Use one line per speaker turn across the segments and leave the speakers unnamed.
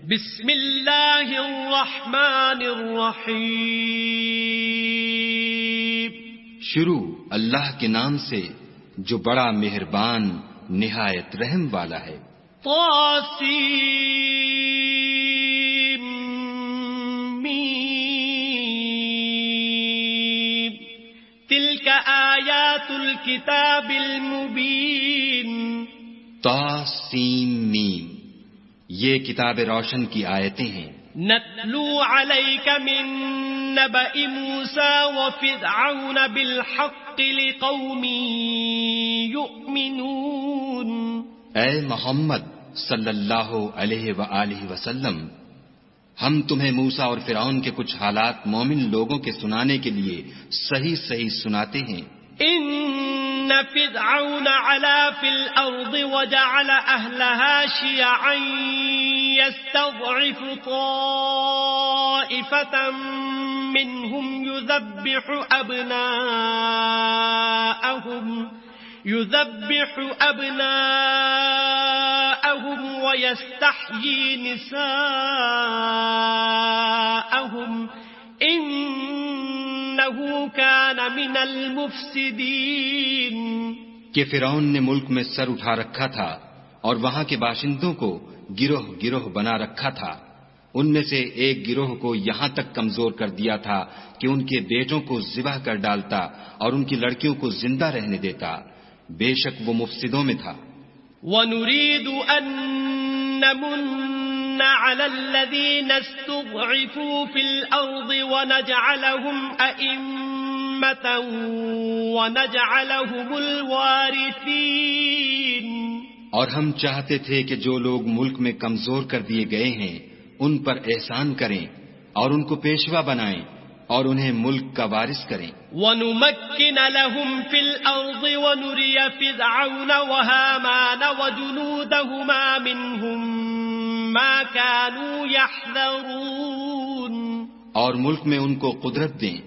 بسم اللہ الرحمن الرحیم.
شروع اللہ کے نام سے جو بڑا مہربان نہایت رحم والا ہے.
طاسیم میم. تلک آیات الکتاب المبین.
طاسیم میم، یہ کتاب روشن کی آیتیں ہیں.
نتلو علیک من نبأ موسیٰ وفرعون بالحق لقوم یؤمنون.
اے محمد صلی اللہ علیہ وآلہ وسلم، ہم تمہیں موسیٰ اور فرعون کے کچھ حالات مومن لوگوں کے سنانے کے لیے صحیح صحیح سناتے ہیں.
ان فرعون علا فی الارض وجعل اہلها شیعا یستضعف طائفة منهم يذبح أبناءهم ويستحيي نساءهم إنه كان من المفسدين.
کہ فرعون نے ملک میں سر اٹھا رکھا تھا اور وہاں کے باشندوں کو گروہ گروہ بنا رکھا تھا. ان میں سے ایک گروہ کو یہاں تک کمزور کر دیا تھا کہ ان کے بیٹوں کو ذبح کر ڈالتا اور ان کی لڑکیوں کو زندہ رہنے دیتا. بے شک وہ مفسدوں میں تھا.
وَنُرِيدُ أَن نَّمُنَّ عَلَى الَّذِينَ اسْتُضْعِفُوا فِي الْأَرْضِ وَنَجْعَلَهُمْ أَئِمَّةً وَنَجْعَلَهُمُ الْوَارِثِينَ.
اور ہم چاہتے تھے کہ جو لوگ ملک میں کمزور کر دیے گئے ہیں ان پر احسان کریں اور ان کو پیشوا بنائیں اور انہیں ملک کا وارث کریں.
وَنُمَكِّنَ لَهُمْ فِي الْأَرْضِ وَنُرِيَ فِرْعَوْنَ وَهَامَانَ وَجُنُودَهُمَا مِنْهُمْ مَا كَانُوا يَحْذَرُونَ. اور
ملک میں ان کو قدرت دیں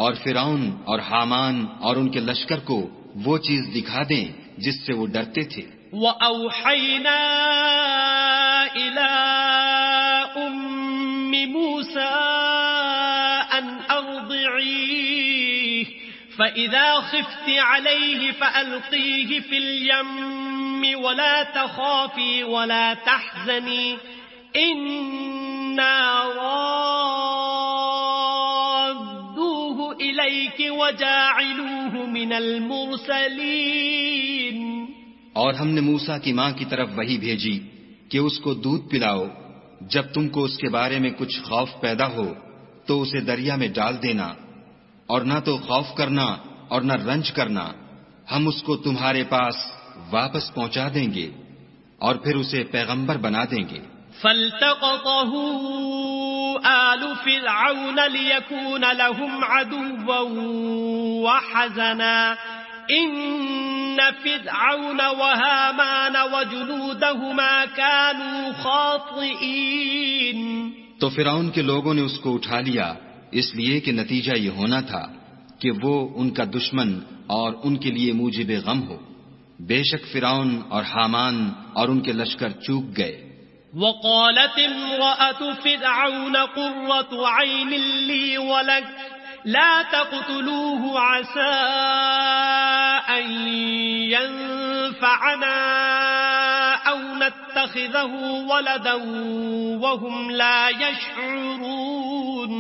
اور فرعون اور حامان اور ان کے لشکر کو وہ چیز دکھا دیں جس سے وہ ڈرتے تھے.
وَأَوْحَيْنَا إِلَىٰ أُمِّ مُوسَىٰ أَنْ أَرْضِعِيهِ فَإِذَا خِفْتِ عَلَيْهِ فَأَلْقِيهِ فِي الْيَمِّ وَلَا تَخَافِي وَلَا تَحْزَنِي إِنَّا رَادُّوهُ إِلَيْكِ وَجَاعِلُوهُ مِنَ الْمُرْسَلِينَ.
اور ہم نے موسیٰ کی ماں کی طرف وحی بھیجی کہ اس کو دودھ پلاؤ. جب تم کو اس کے بارے میں کچھ خوف پیدا ہو تو اسے دریا میں ڈال دینا، اور نہ تو خوف کرنا اور نہ رنج کرنا. ہم اس کو تمہارے پاس واپس پہنچا دیں گے اور پھر اسے پیغمبر بنا دیں گے.
فَالْتَقَطَهُ آلُ فِرْعَوْنَ لِيَكُونَ لَهُمْ عَدُوًّا وَحَزَنًا إِنَّ فِرْعَوْنَ وَهَامَانَ وَجُنُودَهُمَا كَانُوا خَاطِئِينَ.
تو فرعون کے لوگوں نے اس کو اٹھا لیا اس لیے کہ نتیجہ یہ ہونا تھا کہ وہ ان کا دشمن اور ان کے لیے موجب غم ہو. بے شک فرعون اور حامان اور ان کے لشکر چوک گئے.
وَقَالَتِ امْرَأَةُ فِرْعَوْنَ قُرَّةُ عَيْنٍ لِّي وَلَكَ لَا تَقْتُلُوهُ عَسَىٰ أَن يَنفَعَنَا أَوْ نَتَّخِذَهُ وَلَدًا وَهُمْ لَا يَشْعُرُونَ.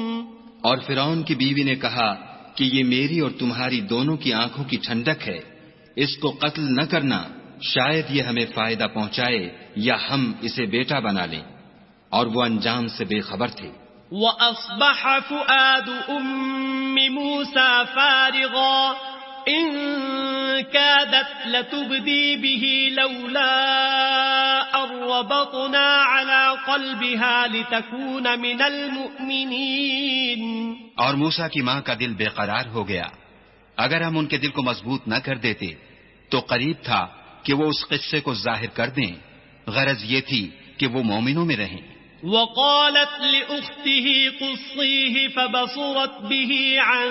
اور فرعون کی بیوی نے کہا کہ یہ میری اور تمہاری دونوں کی آنکھوں کی ٹھنڈک ہے، اس کو قتل نہ کرنا، شاید یہ ہمیں فائدہ پہنچائے یا ہم اسے بیٹا بنا لیں. اور وہ انجام سے بے خبر تھے.
وَأَصْبَحَ فُؤَادُ أُمِّ مُوسَىٰ فَارِغًا إِن كَادَتْ لَتُبْدِي بِهِ لَوْلَا أَن رَّبَطْنَا عَلَىٰ قَلْبِهَا لِتَكُونَ مِنَ الْمُؤْمِنِينَ.
اور موسیٰ کی ماں کا دل بے قرار ہو گیا. اگر ہم ان کے دل کو مضبوط نہ کر دیتے تو قریب تھا کہ وہ اس قصے کو ظاہر کر دیں. غرض یہ تھی کہ وہ مومنوں میں رہیں.
وقالت لأخته قصيه فبصرت به عن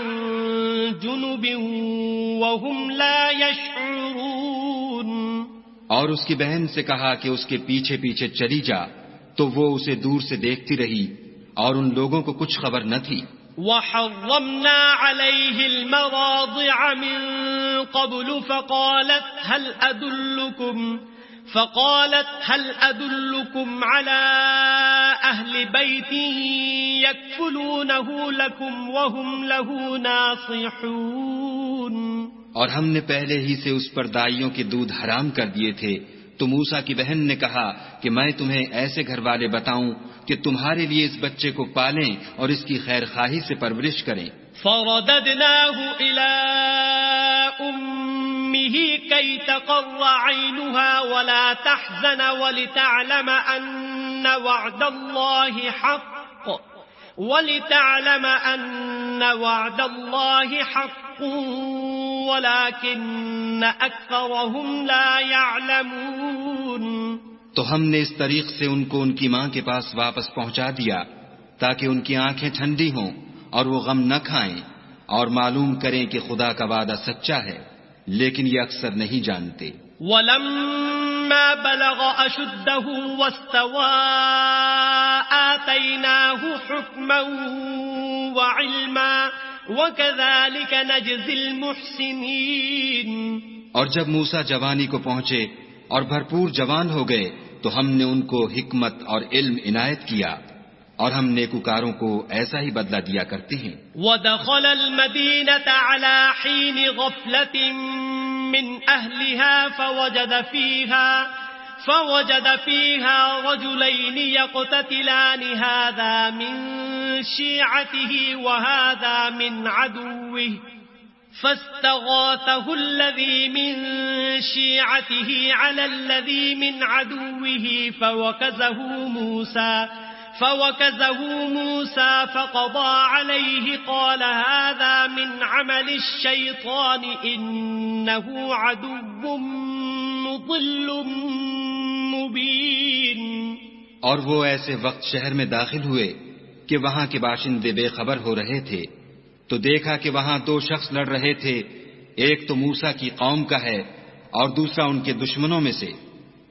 جنب وهم لا يشعرون.
اور اس کی بہن سے کہا کہ اس کے پیچھے پیچھے چلی جا تو وہ اسے دور سے دیکھتی رہی اور ان لوگوں کو کچھ خبر نہ تھی.
وحرمنا عليه المراضع من قبل فقالت هل أدلكم على أهل بيت يكفلونه لكم وهم له ناصحون.
اور ہم نے پہلے ہی سے اس پر دائیوں کے دودھ حرام کر دیے تھے. تو موسیٰ کی بہن نے کہا کہ میں تمہیں ایسے گھر والے بتاؤں کہ تمہارے لیے اس بچے کو پالیں اور اس کی خیر خواہی سے پرورش کریں.
فرددناه إلى أمه كي تقر عينها ولا تحزن ولتعلم أن وعد الله حق ولكن أكثرهم لا يعلمون.
تو ہم نے اس طریق سے ان کو ان کی ماں کے پاس واپس پہنچا دیا تاکہ ان کی آنکھیں ٹھنڈی ہوں اور وہ غم نہ کھائیں اور معلوم کریں کہ خدا کا وعدہ سچا ہے، لیکن یہ اکثر نہیں جانتے.
وَلَمَّا بَلَغَ أَشُدَّهُ وَاسْتَوَى آتَيْنَاهُ حُكْمًا وَعِلْمًا وَكَذَلِكَ نَجْزِي الْمُحْسِنِينَ.
اور جب موسیٰ جوانی کو پہنچے اور بھرپور جوان ہو گئے تو ہم نے ان کو حکمت اور علم عنایت کیا اور ہم نیکوکاروں کو ایسا ہی بدلہ دیا کرتے ہیں.
وَدَخَلَ الْمَدِينَةَ عَلَى حِينِ غَفْلَةٍ مِّنْ أَهْلِهَا فوجد فيها رجلين يقتتلان هذا من شيعته وهذا من عدوه فاستغاثه الذي من شيعته على الذي من عدوه فوكزه موسى فقضى عليه قال هذا من عمل الشيطان إنه عدو مضل مبين.
اور وہ ایسے وقت شہر میں داخل ہوئے کہ وہاں کے باشندے بے خبر ہو رہے تھے تو دیکھا کہ وہاں دو شخص لڑ رہے تھے، ایک تو موسیٰ کی قوم کا ہے اور دوسرا ان کے دشمنوں میں سے.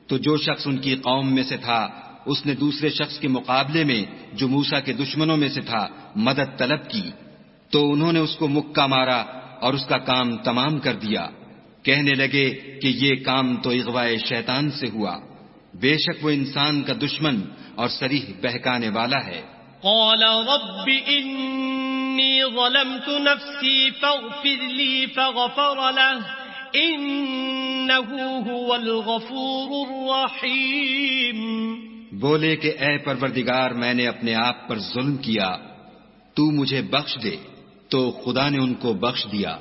تو جو شخص ان کی قوم میں سے تھا اس نے دوسرے شخص کے مقابلے میں جو موسیٰ کے دشمنوں میں سے تھا مدد طلب کی، تو انہوں نے اس کو مکہ مارا اور اس کا کام تمام کر دیا. کہنے لگے کہ یہ کام تو اغوائے شیطان سے ہوا، بے شک وہ انسان کا دشمن اور صریح بہکانے والا ہے.
قال رب انی ظلمت نفسی فاغفر لی فغفر له انه هو الغفور الرحیم.
بولے کہ اے پروردگار میں نے اپنے آپ پر ظلم کیا، تو مجھے بخش دے. تو خدا نے ان کو بخش دیا،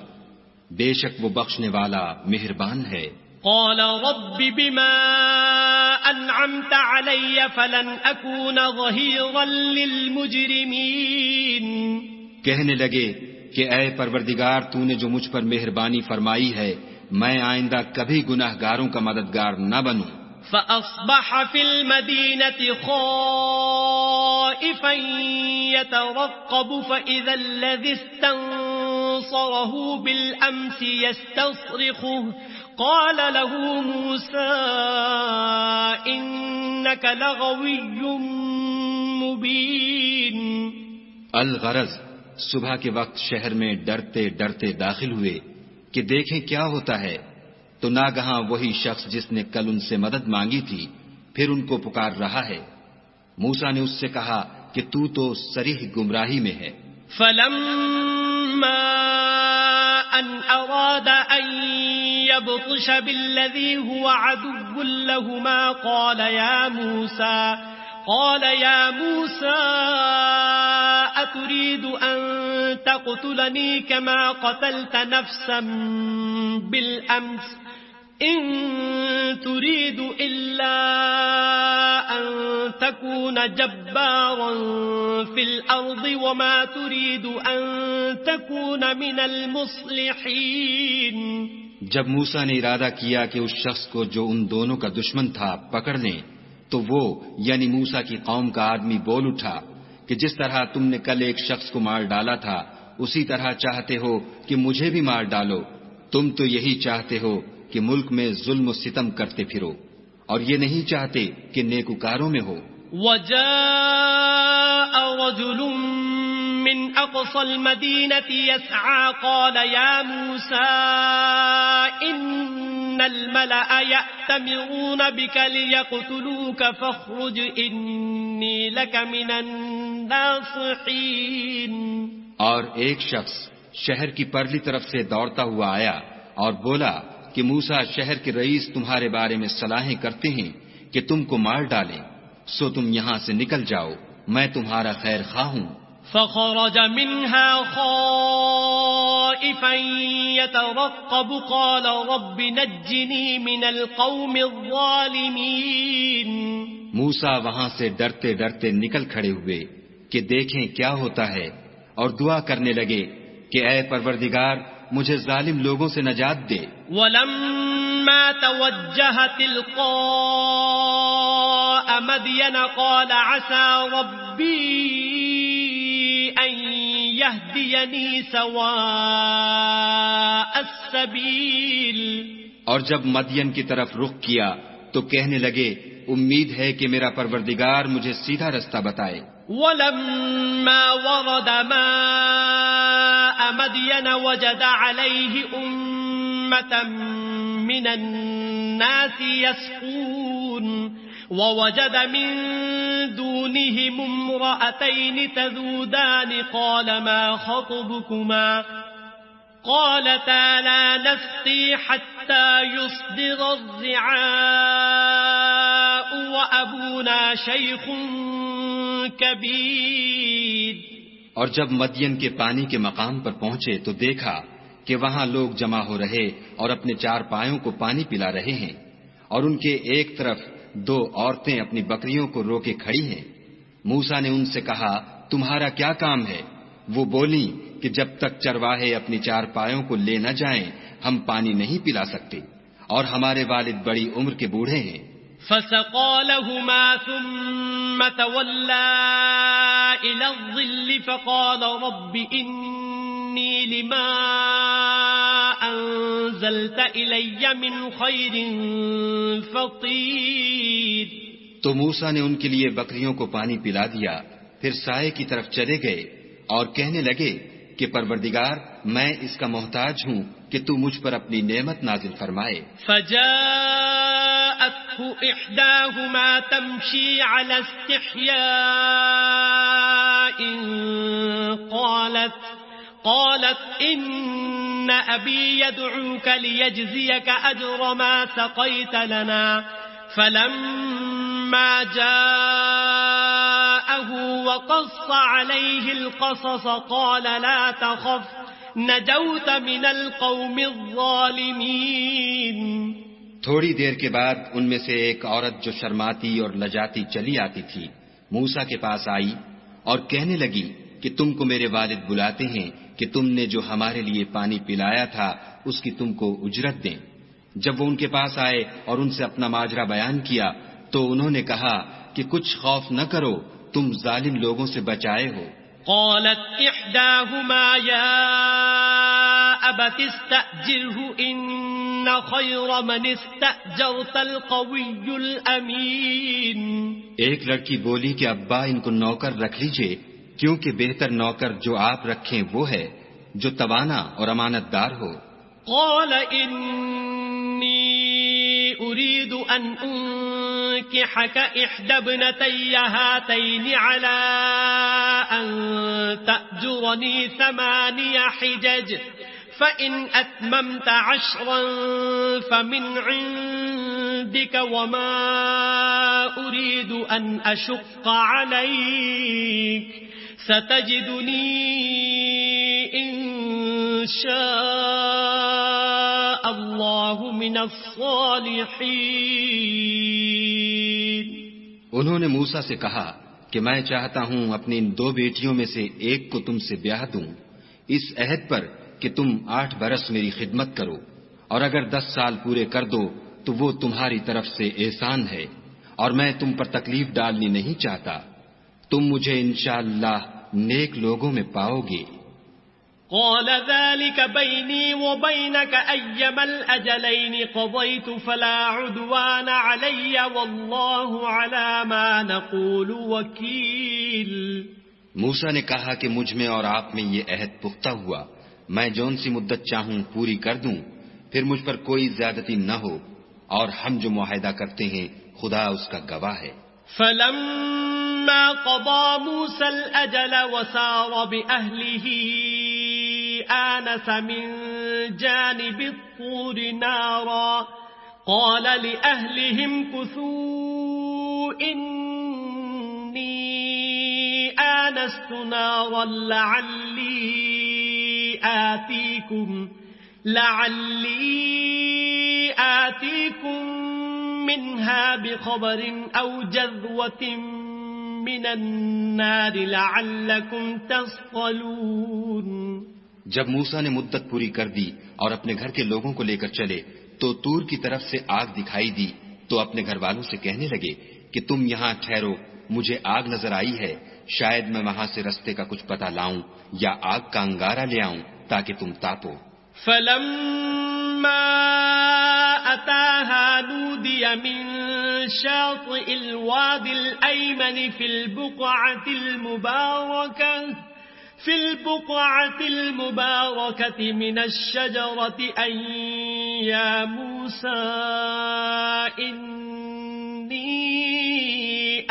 بے شک وہ بخشنے والا مہربان ہے.
قال رب بما انعمت علی فلن اکون ظہیرا للمجرمین.
کہنے لگے کہ اے پروردگار تو نے جو مجھ پر مہربانی فرمائی ہے میں آئندہ کبھی گناہ گاروں کا مددگار نہ بنوں.
فأصبح في المدينة خائفا يترقب فإذا الذي استنصره بالأمس يستصرخه قال له موسى إنك لغوي مبين.
الغرض صبح کے وقت شہر میں ڈرتے ڈرتے داخل ہوئے کہ دیکھیں کیا ہوتا ہے، تو ناگہاں وہی شخص جس نے کل ان سے مدد مانگی تھی پھر ان کو پکار رہا ہے. موسیٰ نے اس سے کہا کہ تو صریح گمراہی میں ہے.
فلما ان اراد ان يبطش بالذي هو عدو لهما قال يا موسى أتريد أن تقتلني كما قتلت نفسا بالأمس إن تريد إلا أن تكون جبارا في الأرض وما تريد أن تكون من المصلحين.
جب موسیٰ نے ارادہ کیا کہ اس شخص کو جو ان دونوں کا دشمن تھا پکڑ لیں تو وہ یعنی موسیٰ کی قوم کا آدمی بول اٹھا کہ جس طرح تم نے کل ایک شخص کو مار ڈالا تھا اسی طرح چاہتے ہو کہ مجھے بھی مار ڈالو. تم تو یہی چاہتے ہو کہ ملک میں ظلم و ستم کرتے پھرو اور یہ نہیں چاہتے کہ نیکوکاروں میں ہو.
وجاء رجل من أقصى المدينة يسعى قال يا موسى إن الملأ يأتمرون بك ليقتلوك فاخرج إني لك من الناصحين.
اور ایک شخص شہر کی پرلی طرف سے دوڑتا ہوا آیا اور بولا کہ موسیٰ شہر کے رئیس تمہارے بارے میں صلاحیں کرتے ہیں کہ تم کو مار ڈالیں، سو تم یہاں سے نکل جاؤ، میں تمہارا خیر خواہ ہوں.
فخرج منها خائفا يترقب قال رب نجني من القوم الظالمين.
موسیٰ وہاں سے ڈرتے ڈرتے نکل کھڑے ہوئے کہ دیکھیں کیا ہوتا ہے، اور دعا کرنے لگے کہ اے پروردگار مجھے ظالم لوگوں سے نجات دے.
ولما توجه تلقاء مدين قال عسى ربي أن يهديني سواء السبيل.
اور جب مدین کی طرف رخ کیا تو کہنے لگے امید ہے کہ میرا پروردگار مجھے سیدھا رستہ بتائے.
ولما ورد ماء مدين وجد عليه أمة من الناس يسقون ووجد من دونهم امرأتين تذودان قال ما خطبكما قالتا لا نسقي حتى يصدر الرعاء وأبونا شيخ كبير.
اور جب مدین کے پانی کے مقام پر پہنچے تو دیکھا کہ وہاں لوگ جمع ہو رہے اور اپنے چار پایوں کو پانی پلا رہے ہیں، اور ان کے ایک طرف دو عورتیں اپنی بکریوں کو روکے کھڑی ہیں. موسیٰ نے ان سے کہا تمہارا کیا کام ہے؟ وہ بولیں کہ جب تک چرواہے اپنی چار پایوں کو لے نہ جائیں ہم پانی نہیں پلا سکتے، اور ہمارے والد بڑی عمر کے بوڑھے ہیں.
فسقى لهما ثم تولى إلى الظل فقال رب إني لما أنزلت إلي من خير فقير.
تو موسیٰ نے ان کے لیے بکریوں کو پانی پلا دیا، پھر سائے کی طرف چلے گئے اور کہنے لگے کہ پروردگار میں اس کا محتاج ہوں کہ تو مجھ پر اپنی نعمت نازل فرمائے.
فجاءته إحداهما تمشي على استحياء قالت إن أبي يدعوك ليجزيك أجر ما سقيت لنا. فلما جاءه وقص عليه القصص قال لا تخف نجوت من القوم الظالمين.
تھوڑی دیر کے بعد ان میں سے ایک عورت جو شرماتی اور لجاتی چلی آتی تھی موسیٰ کے پاس آئی اور کہنے لگی کہ تم کو میرے والد بلاتے ہیں کہ تم نے جو ہمارے لیے پانی پلایا تھا اس کی تم کو اجرت دیں. جب وہ ان کے پاس آئے اور ان سے اپنا ماجرا بیان کیا تو انہوں نے کہا کہ کچھ خوف نہ کرو، تم ظالم لوگوں سے بچائے ہو.
قالت إحداهما يا أبت استأجره إن خير من استأجرت القوي الأمين.
ایک لڑکی بولی کہ ابا ان کو نوکر رکھ لیجئے، کیونکہ بہتر نوکر جو آپ رکھیں وہ ہے جو توانا اور امانت دار ہو.
قال إني أريد أن أنكحك إحدى ابنتي هاتين على أن تأجرني 8 حجج فإن أتممت 10 فمن عندك وما أريد أن أشق عليك ستجدني إن شاء الله من الصالحين.
انہوں نے موسیٰ سے کہا کہ میں چاہتا ہوں اپنی ان 2 بیٹیوں میں سے ایک کو تم سے بیاہ دوں، اس عہد پر کہ تم 8 برس میری خدمت کرو، اور اگر 10 سال پورے کر دو تو وہ تمہاری طرف سے احسان ہے، اور میں تم پر تکلیف ڈالنی نہیں چاہتا. تم مجھے انشاءاللہ نیک لوگوں میں پاؤ گے.
قال ذلك بيني وبينك أيما الأجلين قضيت فلا عدوان علي والله على ما نقول وكيل.
موسیٰ نے کہا کہ مجھ میں اور آپ میں یہ عہد پختہ ہوا، میں جون سی مدت چاہوں پوری کر دوں، پھر مجھ پر کوئی زیادتی نہ ہو، اور ہم جو معاہدہ کرتے ہیں خدا اس کا گواہ ہے.
فلما قضى موسى الأجل وسار بأهله آنس من جانب الطور نارا قال لأهلهم كثوا إني آنست نارا لعلي آتيكم منها بخبر أو جذوة من النار لعلكم تصطلون.
جب موسیٰ نے مدت پوری کر دی اور اپنے گھر کے لوگوں کو لے کر چلے تو طور کی طرف سے آگ دکھائی دی، تو اپنے گھر والوں سے کہنے لگے کہ تم یہاں ٹھہرو، مجھے آگ نظر آئی ہے، شاید میں وہاں سے رستے کا کچھ پتہ لاؤں یا آگ کا انگارہ لے آؤں تاکہ تم تاپو.
فلما أتاها نودي من شاطئ الواد الأيمن في البقعة المباركة من الشجرة أن يا موسى إني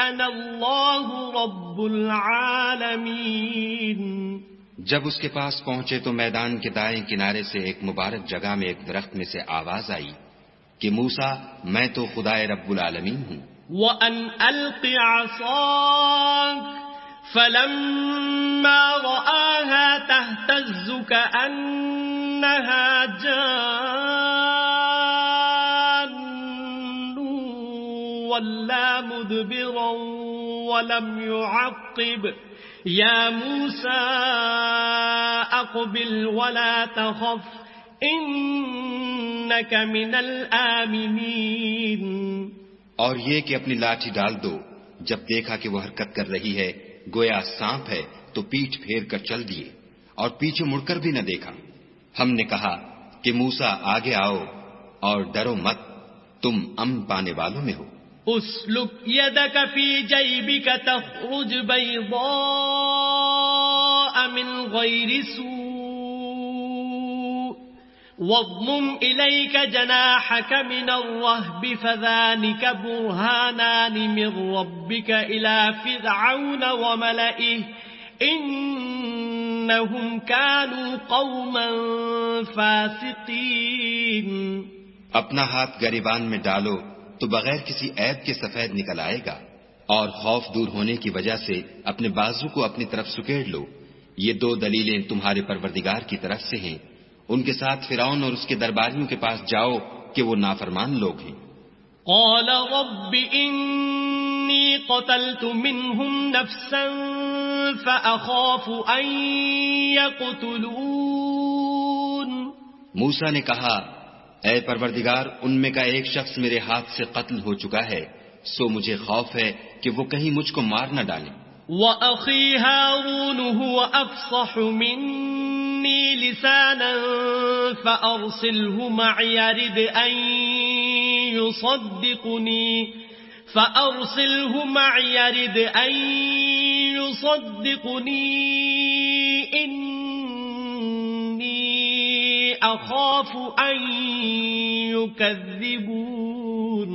أنا الله رب العالمين.
جب اس کے پاس پہنچے تو میدان کے دائیں کنارے سے ایک مبارک جگہ میں ایک درخت میں سے آواز آئی کہ موسیٰ میں تو خدائے رب العالمین ہوں.
وَأَنْ أَلْقِ عَصَاكَ فَلَمَّا رَآهَا تَهْتَزُّ كَأَنَّهَا جَانٌّ وَلَّى مُدْبِرًا وَلَمْ يُعَقِّبْ يَا مُوسَى أَقْبِلْ وَلَا تَخَفْ إِنَّكَ مِنَ الْآمِنِينَ.
اور یہ کہ اپنی لاٹھی ڈال دو. جب دیکھا کہ وہ حرکت کر رہی ہے گویا سانپ ہے تو پیٹھ پھیر کر چل دیے اور پیچھے مڑ کر بھی نہ دیکھا. ہم نے کہا کہ موسیٰ آگے آؤ اور ڈرو مت، تم امن پانے والوں میں ہو.
اسلک يدك في جيبك تخرج بيضاء من غير سوء واضمم إليك جناحك من الرهب فذلك برهانان من ربك إلى فرعون وملئه إنهم كانوا قوما فاسقين.
اپنا ہاتھ گریبان میں ڈالو تو بغیر کسی عیب کے سفید نکل آئے گا، اور خوف دور ہونے کی وجہ سے اپنے بازو کو اپنی طرف سکیڑ لو. یہ دو دلیلیں تمہارے پروردگار کی طرف سے ہیں. ان کے ساتھ فرعون اور اس کے درباریوں کے پاس جاؤ کہ وہ نافرمان لوگ ہیں.
قال رب انی قتلت منهم نفسا فأخاف ان يقتلون.
موسیٰ نے کہا اے پروردگار ان میں کا ایک شخص میرے ہاتھ سے قتل ہو چکا ہے، سو مجھے خوف ہے کہ وہ کہیں مجھ کو مار نہ ڈالیں.
وَأَخِي هَارُونُ هُوَ أَفْصَحُ مِنِّي لِسَانًا فَأَرْسِلْهُ مَعِيَ رِدْ أَن يُصَدِّقُنِي إِنِّي أَخَافُ أَن يُكَذِّبُونِ.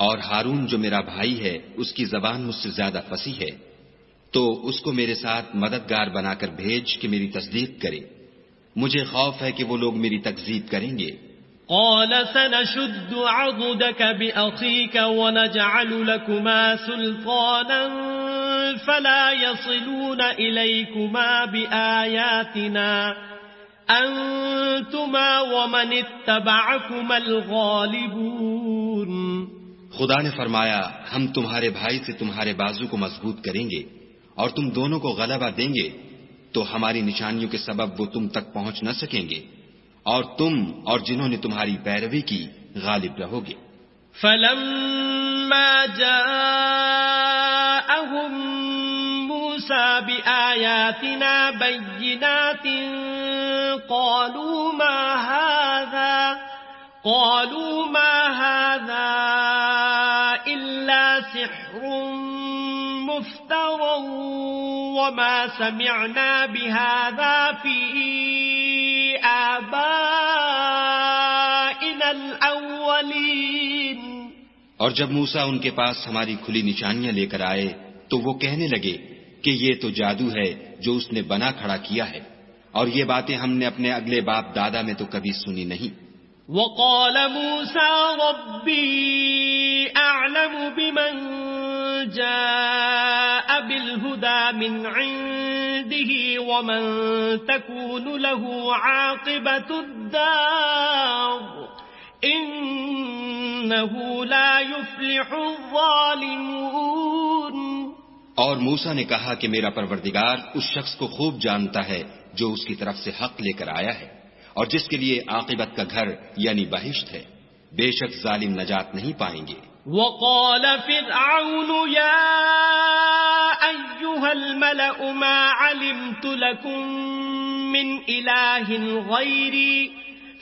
اور ہارون جو میرا بھائی ہے اس کی زبان مجھ سے زیادہ فصیح ہے، تو اس کو میرے ساتھ مددگار بنا کر بھیج کہ میری تصدیق کرے. مجھے خوف ہے کہ وہ لوگ میری تکذیب کریں گے.
قال سنشد عضدك بأخيك ونجعل لكما سلطانا فلا يصلون إليكما بآياتنا أنتما ومن اتبعكما الغالبون.
خدا نے فرمایا ہم تمہارے بھائی سے تمہارے بازو کو مضبوط کریں گے اور تم دونوں کو غلبہ دیں گے، تو ہماری نشانیوں کے سبب وہ تم تک پہنچ نہ سکیں گے، اور تم اور جنہوں نے تمہاری پیروی کی غالب رہو گے.
فلما جاءهم موسى موسى بآياتنا بينات قالوا ما هذا إلا سحر مفترى وما سمعنا بهذا في آبائنا الأولين.
اور جب موسیٰ ان کے پاس ہماری کھلی نشانیاں لے کر آئے تو وہ کہنے لگے کہ یہ تو جادو ہے جو اس نے بنا کھڑا کیا ہے، اور یہ باتیں ہم نے اپنے اگلے باپ دادا میں تو کبھی سنی نہیں.
وقال موسى ربي أعلم بمن جاء بالهدى من عنده ومن تكون له عاقبة الدار إنه لا يفلح الظالمون.
اور موسیٰ نے کہا کہ میرا پروردگار اس شخص کو خوب جانتا ہے جو اس کی طرف سے حق لے کر آیا ہے اور جس کے لیے عاقبت کا گھر یعنی بہشت ہے. بے شک ظالم نجات نہیں پائیں گے.
وقال فرعون يا أيها الملأ ما علمت لكم من إله غيري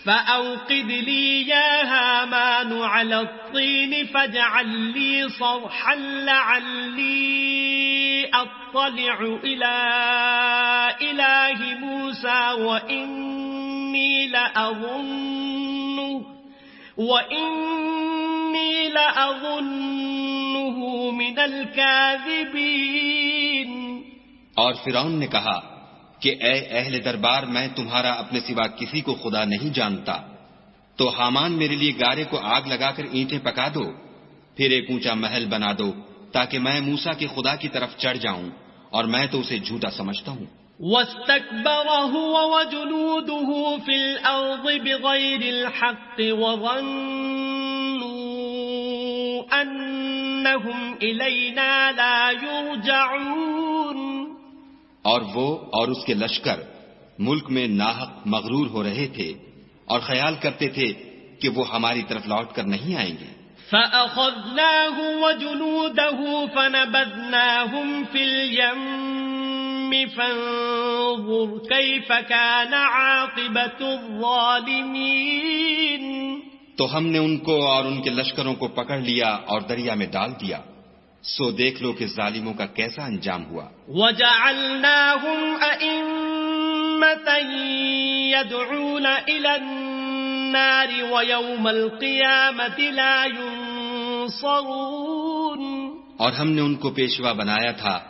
فأوقد لي يا هامان على الطين فاجعل لي صرحا لعلي أطلع إلى إله موسى وإني لأظنه من الكاذبين.
اور فرعون نے کہا کہ اے اہل دربار، میں تمہارا اپنے سوا کسی کو خدا نہیں جانتا، تو حامان میرے لیے گارے کو آگ لگا کر اینٹیں پکا دو، پھر ایک اونچا محل بنا دو تاکہ میں موسیٰ کے خدا کی طرف چڑھ جاؤں، اور میں تو اسے جھوٹا سمجھتا ہوں.
واستكبر هو وجنوده في الأرض بغير الحق وظنوا أنهم إلينا لا يرجعون.
اور وہ اور اس کے لشکر ملک میں ناحق مغرور ہو رہے تھے اور خیال کرتے تھے کہ وہ ہماری طرف لوٹ کر نہیں آئیں گے.
فأخذناه وجنوده فنبذناهم في اليم فانظر كيف كان عاقبة الظالمين.
تو ہم نے ان کو اور ان کے لشکروں کو پکڑ لیا اور دریا میں ڈال دیا، سو دیکھ لو کہ ظالموں کا کیسا انجام ہوا.
وجعلناهم أئمة يدعون إلى النار ويوم القيامة لا ينصرون.
اور ہم نے ان کو پیشوا بنایا تھا،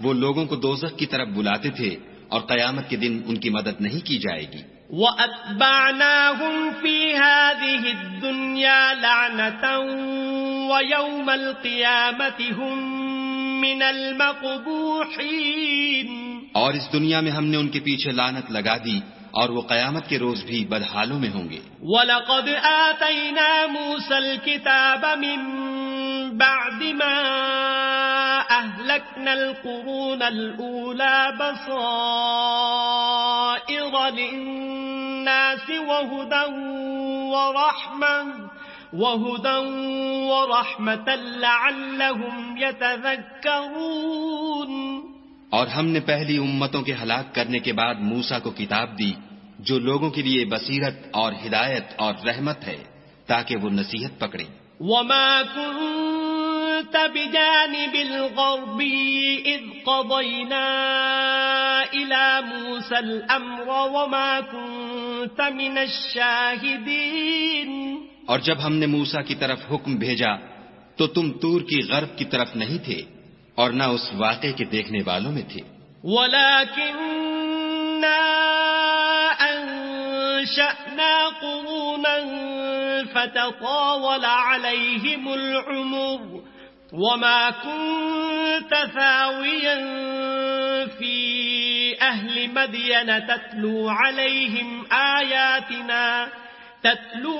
وہ لوگوں کو دوزخ کی طرف بلاتے تھے اور قیامت کے دن ان کی مدد نہیں کی جائے گی.
وَأَتْبَعْنَاهُمْ فِي هَذِهِ الدُّنْيَا لَعْنَةً وَيَوْمَ الْقِيَامَةِ هُمْ مِنَ الْمَقْبُوحِينَ.
اور اس دنیا میں ہم نے ان کے پیچھے لعنت لگا دی اور وہ قیامت کے روز بھی بدحالوں میں ہوں گے.
وَلَقَدْ آتَيْنَا مُوسَى الْكِتَابَ مِن بَعْدِ مَا أَهْلَكْنَا الْقُرُونَ الْأُولَى بَصَائِرَ لِلنَّاسِ وَهُدًى وَرَحْمَةً لَعَلَّهُمْ يَتَذَكَّرُونَ.
اور ہم نے پہلی امتوں کے ہلاک کرنے کے بعد موسیٰ کو کتاب دی جو لوگوں کے لیے بصیرت اور ہدایت اور رحمت ہے تاکہ وہ نصیحت پکڑیں.
وَمَا كُنْتَ بِجَانِبِ الْغَرْبِيِّ إِذْ قَضَيْنَا إِلَى مُوسَى الْأَمْرَ وَمَا كُنْتَ مِنَ الشَّاهِدِينَ.
اور جب ہم نے موسیٰ کی طرف حکم بھیجا تو تم طور کی غرب کی طرف نہیں تھے اور نہ اس واقعے کے دیکھنے والوں میں تھے.
وَلَكِنَّا أَنشَأْنَا قُرُونًا فَتَطَاوَلَ عَلَيْهِمُ الْعُمُرُ وَمَا كُنْتَ ثَاوِيًا فِي أَهْلِ مَدْيَنَ تَتْلُو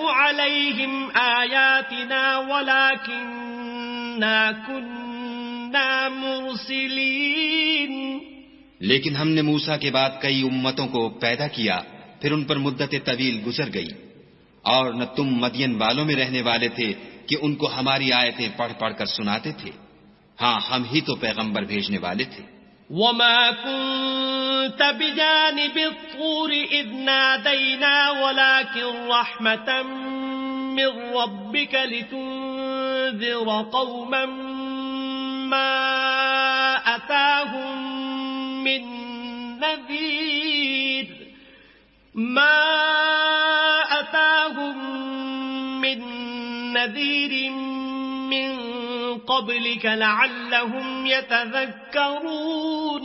عَلَيْهِمْ آيَاتِنَا وَلَكِنَّا كُنَّا مُرْسِلِينَ.
لیکن ہم نے موسیٰ کے بعد کئی امتوں کو پیدا کیا، پھر ان پر مدت طویل گزر گئی، اور نہ تم مدین والوں میں رہنے والے تھے کہ ان کو ہماری آیتیں پڑھ پڑھ کر سناتے تھے. ہاں، ہم ہی تو پیغمبر بھیجنے والے تھے.
وما كنت بجانب الطور إذ نادينا ولكن رحمة من ربك لتنذر قوما ما أتاهم من نذير من قبلك لعلهم يتذكرون.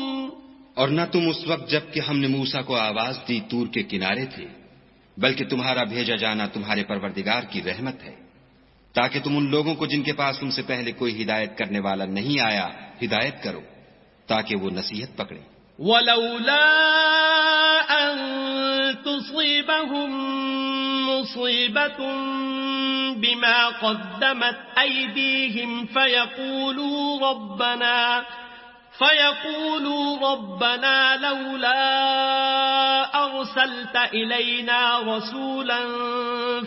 اور نہ تم اس وقت جب کہ ہم نے موسیٰ کو آواز دی طور کے کنارے تھے، بلکہ تمہارا بھیجا جانا تمہارے پروردگار کی رحمت ہے تاکہ تم ان لوگوں کو جن کے پاس تم سے پہلے کوئی ہدایت کرنے والا نہیں آیا ہدایت کرو تاکہ وہ نصیحت پکڑیں.
ولولا أن تصيبهم مصيبة بما قدمت أيديهم فيقولوا ربنا لولا أرسلت إلينا رسولا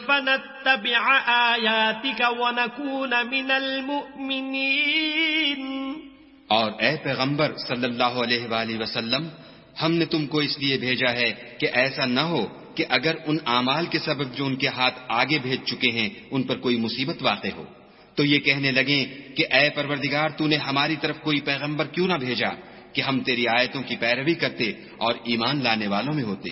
فنتبع آياتك ونكون من المؤمنين.
اور اے پیغمبر صلی اللہ علیہ وآلہ وسلم، ہم نے تم کو اس لیے بھیجا ہے کہ ایسا نہ ہو کہ اگر ان اعمال کے سبب جو ان کے ہاتھ آگے بھیج چکے ہیں ان پر کوئی مصیبت واقع ہو تو یہ کہنے لگیں کہ اے پروردگار تو نے ہماری طرف کوئی پیغمبر کیوں نہ بھیجا کہ ہم تیری آیتوں کی پیروی کرتے اور ایمان لانے والوں میں ہوتے.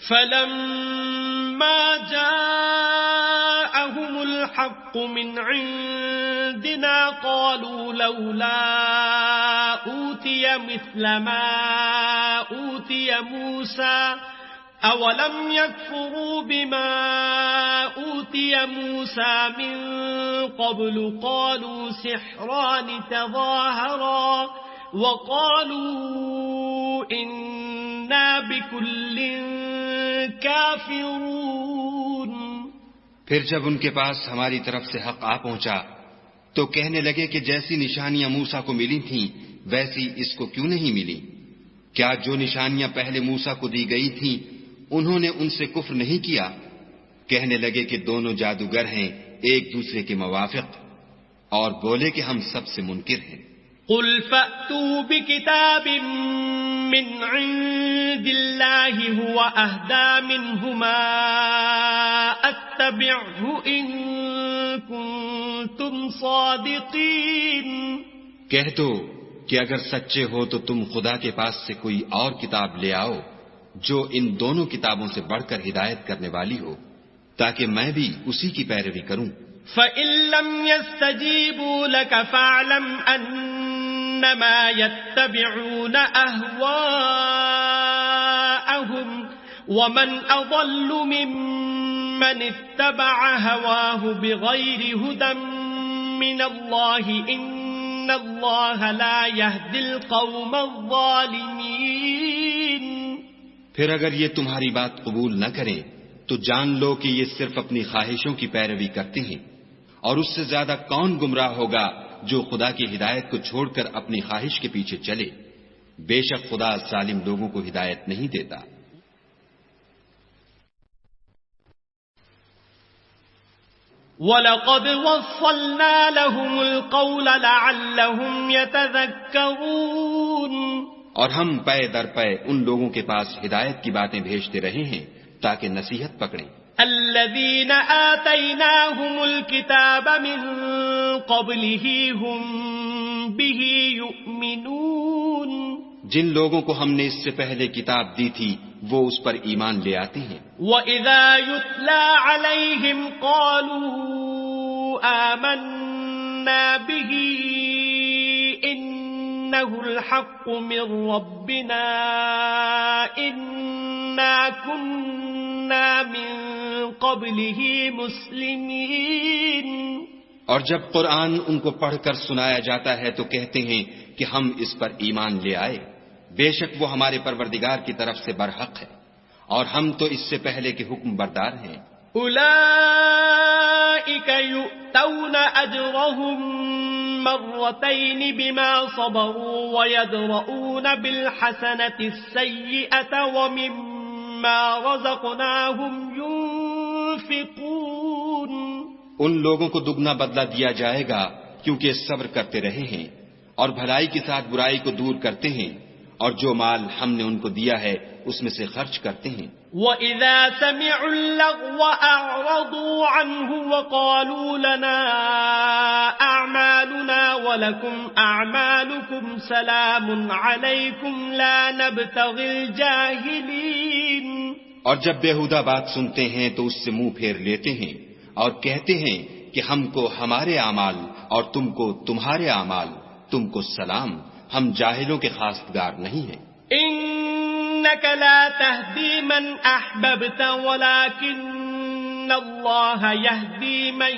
فلما جاءهم الحق من عندنا قالوا لولا أوتي مثل ما أوتي موسى أولم يكفروا بما أوتي موسى من قبل قالوا سحران تظاهرا وقالوا إنا بكل كافرون.
پھر جب ان کے پاس ہماری طرف سے حق آ پہنچا تو کہنے لگے کہ جیسی نشانیاں موسیٰ کو ملی تھیں ویسی اس کو کیوں نہیں ملی. کیا جو نشانیاں پہلے موسیٰ کو دی گئی تھیں انہوں نے ان سے کفر نہیں کیا؟ کہنے لگے کہ دونوں جادوگر ہیں ایک دوسرے کے موافق، اور بولے کہ ہم سب سے منکر ہیں.
قل فأتوا بكتاب من عند الله هو أهدى منهما أتبعه إن كنتم صادقين.
کہہ دو کہ اگر سچے ہو تو تم خدا کے پاس سے کوئی اور کتاب لے آؤ جو ان دونوں کتابوں سے بڑھ کر ہدایت کرنے والی ہو تاکہ میں بھی اسی کی پیروی کروں.
فَإِن لَّمْ يَسْتَجِيبُوا لَكَ فَاعْلَمْ أَنَّمَا يَتَّبِعُونَ أَهْوَاءَهُمْ وَمَنْ أَضَلُّ مِمَّنِ اتَّبَعَ هَوَاهُ بِغَيْرِ هُدًى مِّنَ اللَّهِ إِنَّ اللَّهَ لَا يَهْدِي الْقَوْمَ الظَّالِمِينَ.
پھر اگر یہ تمہاری بات قبول نہ کریں تو جان لو کہ یہ صرف اپنی خواہشوں کی پیروی کرتے ہیں، اور اس سے زیادہ کون گمراہ ہوگا جو خدا کی ہدایت کو چھوڑ کر اپنی خواہش کے پیچھے چلے. بے شک خدا ظالم لوگوں کو ہدایت نہیں دیتا.
وَلَقَدْ وَصَّلْنَا لَهُمُ الْقَوْلَ لَعَلَّهُمْ يَتَذَكَّرُونَ.
اور ہم پے در پے ان لوگوں کے پاس ہدایت کی باتیں بھیجتے رہے ہیں تاکہ نصیحت پکڑیں.
الذين آتيناهم الكتاب من قبله هم به يؤمنون.
جن لوگوں کو ہم نے اس سے پہلے کتاب دی تھی وہ اس پر ایمان لے آتے ہیں.
وَإِذَا يُتْلَى عَلَيْهِمْ قَالُوا آمَنَّا بِهِ إِنَّهُ الْحَقُّ مِنْ رَبِّنَا إِنَّا كُنَّا مِنْ قَبْلِهِ مُسْلِمِينَ.
اور جب قرآن ان کو پڑھ کر سنایا جاتا ہے تو کہتے ہیں کہ ہم اس پر ایمان لے آئے، بے شک وہ ہمارے پروردگار کی طرف سے برحق ہے اور ہم تو اس سے پہلے کے حکم بردار ہیں.
أولئك يؤتون أجرهم مرتين بما صبروا ويدرؤون بالحسنة السيئة ومما رزقناهم ينفقون.
ان لوگوں کو دگنا بدلہ دیا جائے گا کیونکہ صبر کرتے رہے ہیں اور بھلائی کے ساتھ برائی کو دور کرتے ہیں اور جو مال ہم نے ان کو دیا ہے اس میں سے خرچ کرتے ہیں.
وَإِذَا سَمِعُوا اللَّغْوَ أَعْرَضُوا عَنْهُ وَقَالُوا لَنَا أَعْمَالُنَا وَلَكُمْ أَعْمَالُكُمْ سَلَامٌ عَلَيْكُمْ لَا نَبْتَغِي الْجَاهِلِينَ.
اور جب بیہودہ بات سنتے ہیں تو اس سے منہ پھیر لیتے ہیں اور کہتے ہیں کہ ہم کو ہمارے اعمال اور تم کو تمہارے اعمال، تم کو سلام، ہم جاہلوں کے خاصگار نہیں ہیں.
إنك لا تهدي من أحببت ولكن الله يهدي من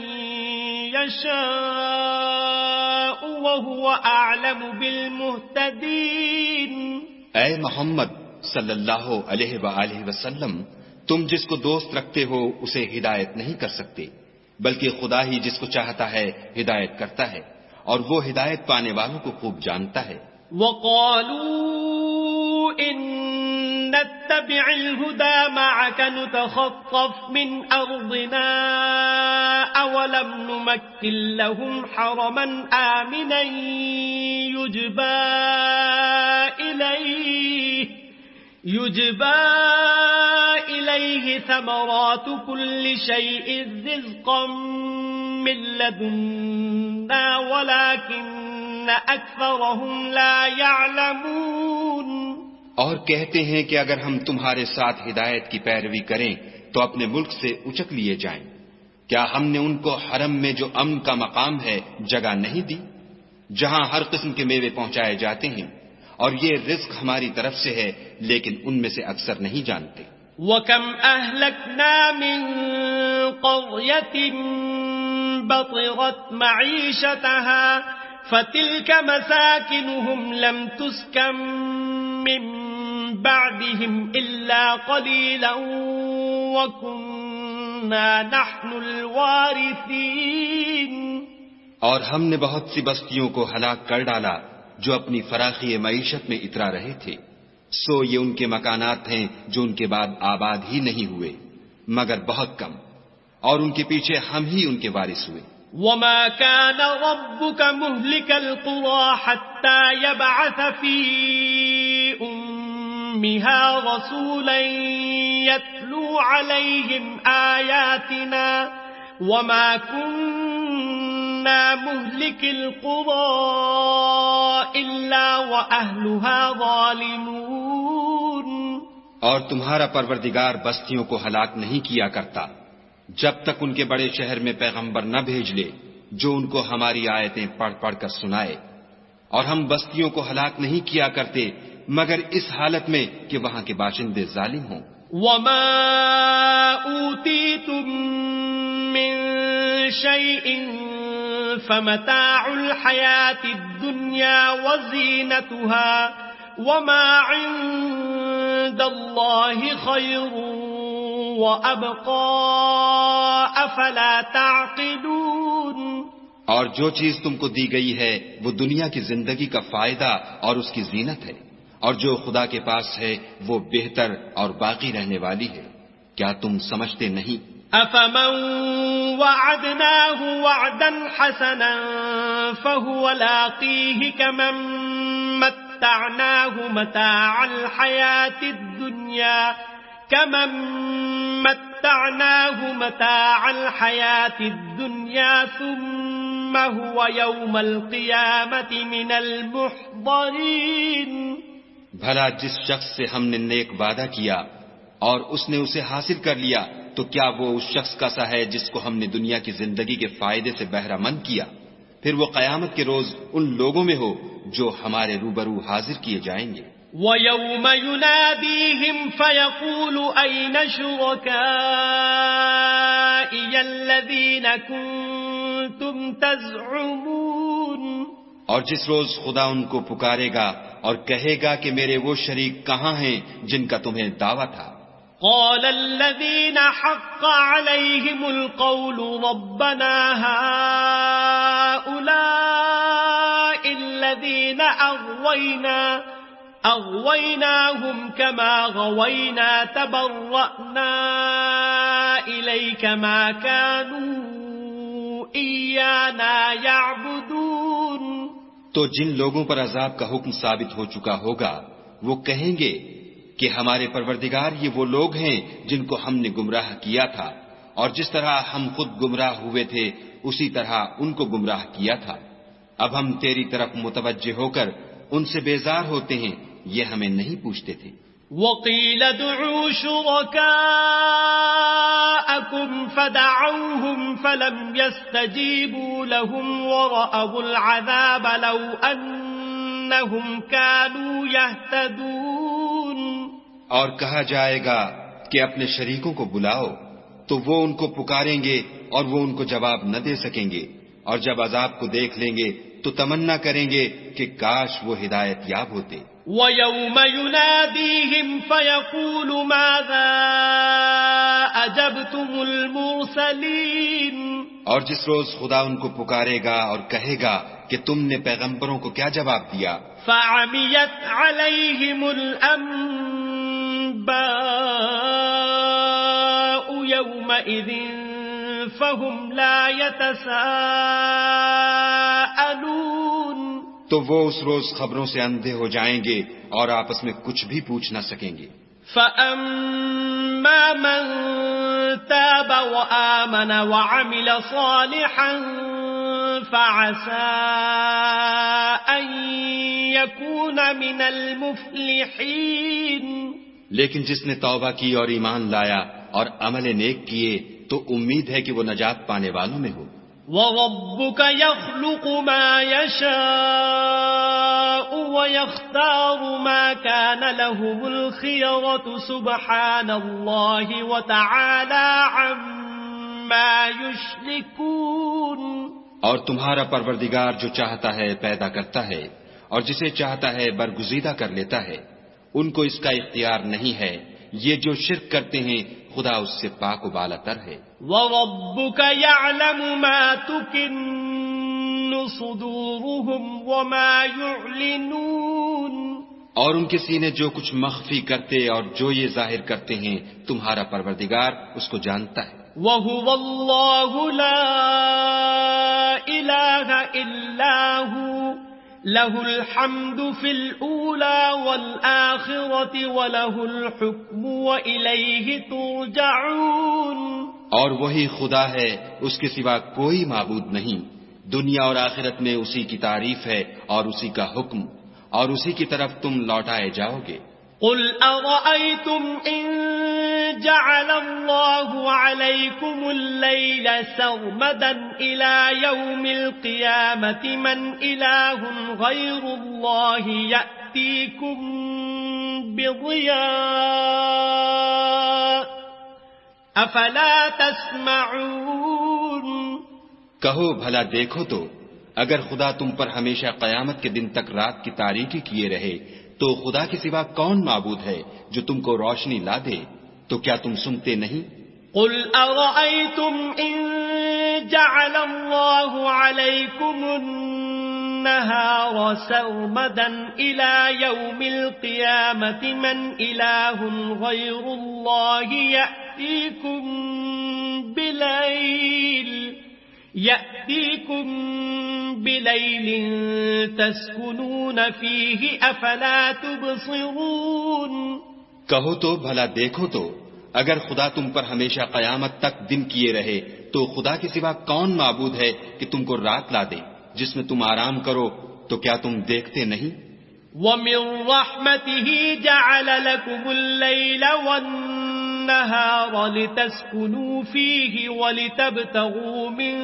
يشاء وهو أعلم بالمهتدين.
اے محمد صلی اللہ علیہ وآلہ وسلم، تم جس کو دوست رکھتے ہو اسے ہدایت نہیں کر سکتے، بلکہ خدا ہی جس کو چاہتا ہے ہدایت کرتا ہے، اور وہ ہدایت پانے والوں کو خوب جانتا ہے.
وَقَالُوا إِن نَّتَّبِعِ الْهُدَى مَعَكَ نُتَخَطَّفْ مِنْ أَرْضِنَا أَوَلَمْ نُمَكِّن لَّهُمْ حَرَمًا آمِنًا يُجْبَىٰ إِلَيْهِ ثَمَرَاتُ كُلِّ شَيْءٍ رِّزْقًا مِّن لَّدُنَّا وَلَٰكِنَّ أَكْثَرَهُمْ لَا يَعْلَمُونَ.
اور کہتے ہیں کہ اگر ہم تمہارے ساتھ ہدایت کی پیروی کریں تو اپنے ملک سے اچک لیے جائیں. کیا ہم نے ان کو حرم میں جو امن کا مقام ہے جگہ نہیں دی، جہاں ہر قسم کے میوے پہنچائے جاتے ہیں، اور یہ رزق ہماری طرف سے ہے، لیکن ان میں سے اکثر نہیں جانتے.
وَكَمْ أَهْلَكْنَا مِن قَرْيَةٍ بَطِرَتْ مَعِيشَتَهَا فَتِلْكَ مَسَاكِنُهُمْ لَمْ تُسْكَن مِّن بَعْدِهِمْ إِلَّا قَلِيلًا وَكُنَّا نَحْنُ الْوَارِثِينَ.
اور ہم نے بہت سی بستیوں کو ہلاک کر ڈالا جو اپنی فراخی معیشت میں اترا رہے تھے، سو یہ ان کے مکانات ہیں جو ان کے بعد آباد ہی نہیں ہوئے مگر بہت کم، اور ان کے پیچھے ہم ہی ان کے وارث ہوئے.
وَمَا كَانَ رَبُّكَ مُهْلِكَ الْقُرَىٰ حَتَّىٰ يَبْعَثَ فِي أُمِّهَا رَسُولًا يَتْلُو عَلَيْهِمْ آيَاتِنَا وَمَا كُنَّا مُهْلِكِ الْقُرَىٰ إِلَّا وَأَهْلُهَا ظَالِمُونَ.
اور تمہارا پروردگار بستیوں کو ہلاک نہیں کیا کرتا جب تک ان کے بڑے شہر میں پیغمبر نہ بھیج لے جو ان کو ہماری آیتیں پڑھ پڑھ کر سنائے، اور ہم بستیوں کو ہلاک نہیں کیا کرتے مگر اس حالت میں کہ وہاں کے باشندے ظالم ہوں.
وَمَا أُوتِيتُم مِّن شَيْءٍ فَمَتَاعُ الْحَيَاةِ الدُّنْيَا وَزِينَتُهَا وَمَا عِندَ اللَّهِ خَيْرٌ وَأَبْقَىٰ أَفَلَا تَعْقِلُونَ.
اور جو چیز تم کو دی گئی ہے وہ دنیا کی زندگی کا فائدہ اور اس کی زینت ہے، اور جو خدا کے پاس ہے وہ بہتر اور باقی رہنے والی ہے. کیا تم سمجھتے نہیں؟
أَفَمَن وَعَدْنَاهُ وَعْدًا حَسَنًا فَهُوَ لَاقِيهِ كَمَن مَّتَّعْنَاهُ مَتَاعَ الْحَيَاةِ الدُّنْيَا ثُمَّ هُوَ يَوْمَ الْقِيَامَةِ مِنَ الْمُحْضَرِينَ.
بھلا جس شخص سے ہم نے نیک وعدہ کیا اور اس نے اسے حاصل کر لیا تو کیا وہ اس شخص کا سا ہے جس کو ہم نے دنیا کی زندگی کے فائدے سے بہرہ مند کیا؟ پھر وہ قیامت کے روز ان لوگوں میں ہو جو ہمارے روبرو حاضر کیے جائیں گے.
وَيَوْمَ يُنَادِيهِمْ فَيَقُولُ أَيْنَ شُرَكَائِيَ الَّذِينَ كُنتُمْ تَزْعُمُونَ.
اور جس روز خدا ان کو پکارے گا اور کہے گا کہ میرے وہ شریک کہاں ہیں جن کا تمہیں دعویٰ تھا.
قال الذين حق عليهم القول ربنا هؤلاء الذين أغويناهم كما غوينا تبرأنا إليك ما كانوا إيانا يعبدون.
تو جن لوگوں پر عذاب کا حکم ثابت ہو چکا ہوگا وہ کہیں گے کہ ہمارے پروردگار یہ وہ لوگ ہیں جن کو ہم نے گمراہ کیا تھا، اور جس طرح ہم خود گمراہ ہوئے تھے اسی طرح ان کو گمراہ کیا تھا۔ اب ہم تیری طرف متوجہ ہو کر ان سے بیزار ہوتے ہیں، یہ ہمیں نہیں پوچھتے تھے۔
وَقِيلَ ادْعُوا شُرَكَاءَكُمْ فَدَعَوْهُمْ فَلَمْ يَسْتَجِيبُوا لَهُمْ وَرَأَوُا الْعَذَابَ لَوْ أَنَّهُمْ كَانُوا يَهْتَدُونَ۔
اور کہا جائے گا کہ اپنے شریکوں کو بلاؤ، تو وہ ان کو پکاریں گے اور وہ ان کو جواب نہ دے سکیں گے، اور جب عذاب کو دیکھ لیں گے تو تمنا کریں گے کہ کاش وہ ہدایت یاب ہوتے۔
وَيَوْمَ يُنَادِيهِمْ فَيَقُولُ مَاذَا أَجَبْتُمُ الْمُرْسَلِينَ۔
اور جس روز خدا ان کو پکارے گا اور کہے گا کہ تم نے پیغمبروں کو کیا جواب دیا۔
فَعَمِيَتْ عَلَيْهِمُ الْأَنبَاءُ يَوْمَئِذٍ فَهُمْ لَا يَتَسَاءَلُونَ۔
تو وہ اس روز خبروں سے اندھے ہو جائیں گے اور آپس میں کچھ بھی پوچھ نہ سکیں گے۔
فَأَمَّا مَن تَابَ وَآمَنَ وَعَمِلَ صَالِحًا فَعَسَىٰ أَن يَكُونَ مِنَ الْمُفْلِحِينَ۔
لیکن جس نے توبہ کی اور ایمان لایا اور عمل نیک کیے تو امید ہے کہ وہ نجات پانے والوں میں ہو۔
وَرَبُّكَ يَخْلُقُ مَا يَشَاءُ وَيَخْتَارُ مَا كَانَ لَهُمُ الْخِيَرَةُ سُبْحَانَ اللَّهِ وَتَعَالَى عَمَّا يُشْرِكُونَ۔
اور تمہارا پروردگار جو چاہتا ہے پیدا کرتا ہے اور جسے چاہتا ہے برگزیدہ کر لیتا ہے، ان کو اس کا اختیار نہیں ہے، یہ جو شرک کرتے ہیں خدا اس سے پاک و بالا تر ہے۔
وَرَبُّكَ يَعْلَمُ مَا تُكِنُّ صُدُورُهُمْ وَمَا يُعْلِنُونَ۔
اور ان کے سینے جو کچھ مخفی کرتے اور جو یہ ظاہر کرتے ہیں تمہارا پروردگار اس کو جانتا ہے۔
وَهُوَ اللَّهُ لَا إِلَٰهَ إِلَّا هُوَ لَهُ الْحَمْدُ فِي الْأُولَى وَالْآخِرَةِ وَلَهُ الْحُكْمُ وَإِلَيْهِ تُرْجَعُونَ۔
اور وہی خدا ہے، اس کے سوا کوئی معبود نہیں، دنیا اور آخرت میں اسی کی تعریف ہے اور اسی کا حکم، اور اسی کی طرف تم لوٹائے جاؤ گے۔
قُلْ أَرَأَيْتُمْ إِن جَعَلَ اللَّهُ عَلَيْكُمُ اللَّيْلَ سَرْمَدًا إِلَى يَوْمِ الْقِيَامَةِ مَنْ إِلَٰهٌ غَيْرُ اللَّهِ يَأْتِيكُمْ بِضِيَاءٍ أَفَلَا تَسْمَعُونَ۔
کہو بھلا دیکھو تو اگر خدا تم پر ہمیشہ قیامت کے دن تک رات کی تاریکی کیے رہے تو خدا کے سوا کون معبود ہے جو تم کو روشنی لا دے؟ تو کیا تم سنتے نہیں؟
قُلْ أَرَأَيْتُمْ إِن جَعَلَ اللَّهُ عَلَيْكُمُ النَّهَارَ سَرْمَدًا إِلَى يَوْمِ الْقِيَامَةِ مَنْ إِلَٰهٌ غَيْرُ اللَّهِ يَأْتِيكُمْ بِلَيْلٍ تَسْكُنُونَ فِيهِ أَفَلَا تُبْصِرُونَ۔
کہو تو بھلا دیکھو تو اگر خدا تم پر ہمیشہ قیامت تک دن کیے رہے تو خدا کے سوا کون معبود ہے کہ تم کو رات لا دے جس میں تم آرام کرو؟ تو کیا تم دیکھتے نہیں؟
وَمِن رَّحْمَتِهِ جَعَلَ لَكُمُ اللَّيْلَ وَالنَّهَارَ لِتَسْكُنُوا فِيهِ وَلِتَبْتَغُوا مِن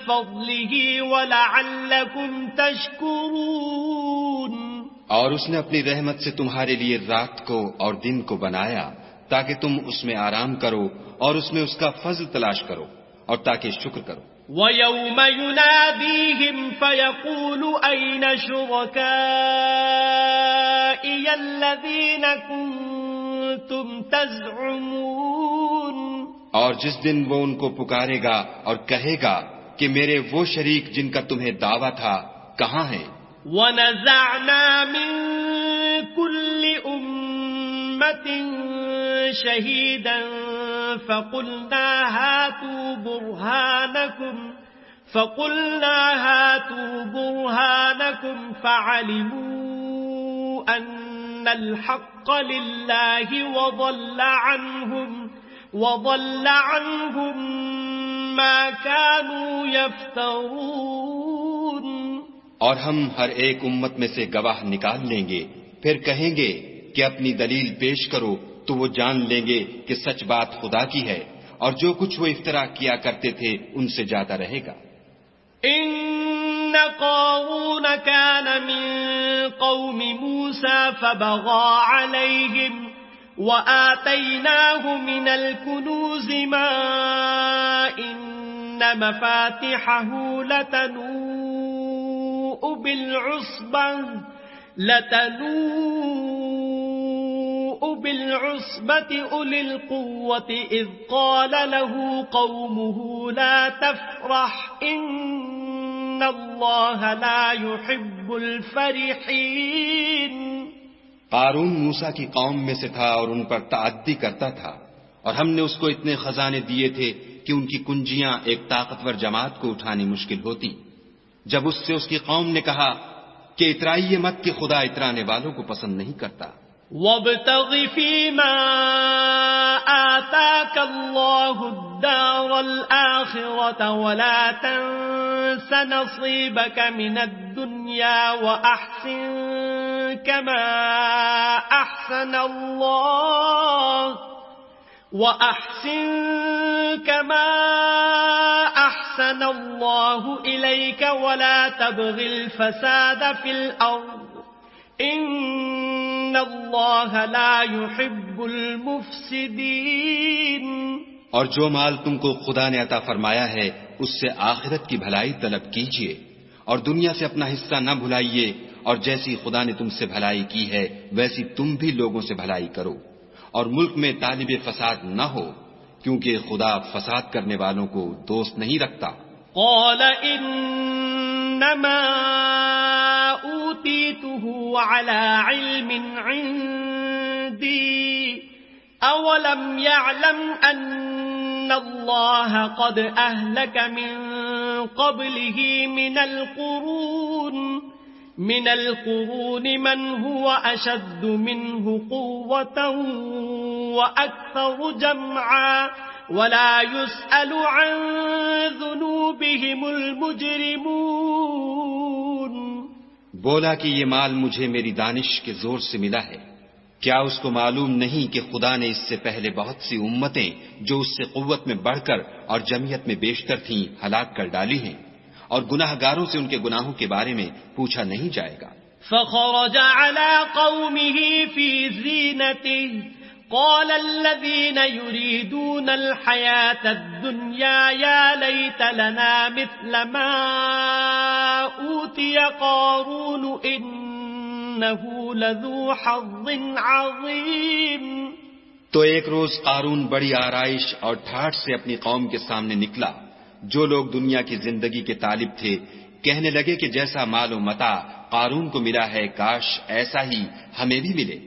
فَضْلِهِ وَلَعَلَّكُمْ تَشْكُرُونَ۔
اور اس نے اپنی رحمت سے تمہارے لیے رات کو اور دن کو بنایا تاکہ تم اس میں آرام کرو اور اس میں اس کا فضل تلاش کرو اور تاکہ شکر کرو۔
وَيَوْمَ يُنَادِيهِمْ فَيَقُولُ أَيْنَ شُرَكَائِيَ الَّذِينَ كُنتُمْ تَزْعُمُونَ۔
اور جس دن وہ ان کو پکارے گا اور کہے گا کہ میرے وہ شریک جن کا تمہیں دعویٰ تھا کہاں ہیں؟
وَنَزَعْنَا مِن كُلِّ أُمَّةٍ شَهِيدًا فَقُلْنَا هَاتُوا بُرْهَانَكُمْ فَعَلِمُوا أَنَّ الحق لله وضل عنهم ما كانوا يفترون.
اور ہم ہر ایک امت میں سے گواہ نکال لیں گے، پھر کہیں گے کہ اپنی دلیل پیش کرو، تو وہ جان لیں گے کہ سچ بات خدا کی ہے، اور جو کچھ وہ افترا کیا کرتے تھے ان سے جاتا رہے گا.
ان قارون كان من قوم موسى فبغى عليهم وآتيناه من الكنوز ما إن مفاتحه لتنوء بالعصبة أولي القوة إذ قال له قومه لا تفرح إن الله لا يحب الفرحين.
قارون موسیٰ کی قوم میں سے تھا اور ان پر تعدی کرتا تھا، اور ہم نے اس کو اتنے خزانے دیے تھے کہ ان کی کنجیاں ایک طاقتور جماعت کو اٹھانی مشکل ہوتی. جب اس سے اس کی قوم نے کہا کہ اترائیے مت کہ خدا اترانے والوں کو پسند نہیں کرتا.
وابتغ فيما آتاك الله الدار الآخرة ولا تنس نصيبك من الدنيا وأحسن كما أحسن الله إليك ولا تبغ الفساد في الأرض ان اللہ لا يحب المفسدین.
اور جو مال تم کو خدا نے عطا فرمایا ہے اس سے آخرت کی بھلائی طلب کیجیے، اور دنیا سے اپنا حصہ نہ بھلائیے، اور جیسی خدا نے تم سے بھلائی کی ہے ویسی تم بھی لوگوں سے بھلائی کرو، اور ملک میں طالب فساد نہ ہو، کیونکہ خدا فساد کرنے والوں کو دوست نہیں رکھتا.
قال انما اوتیته على علم عندي اولم يعلم ان الله قد اهلك من قبله من القرون من هو اشد منه قوة واكثر جمعا ولا يسأل عن ذنوبهم المجرمون.
بولا کہ یہ مال مجھے میری دانش کے زور سے ملا ہے. کیا اس کو معلوم نہیں کہ خدا نے اس سے پہلے بہت سی امتیں جو اس سے قوت میں بڑھ کر اور جمعیت میں بیشتر تھیں ہلاک کر ڈالی ہیں، اور گناہ گاروں سے ان کے گناہوں کے بارے میں پوچھا نہیں جائے گا.
فخرج على قومه في زينته قال الذين يريدون الحياة الدنيا يا ليت لنا مثل ما أوتي قارون إنه لذو حظ عظيم.
تو ایک روز قارون بڑی آرائش اور ٹھاٹھ سے اپنی قوم کے سامنے نکلا. جو لوگ دنیا کی زندگی کے طالب تھے کہنے لگے کہ جیسا مال و متاع قارون کو ملا ہے کاش ایسا ہی ہمیں بھی ملے،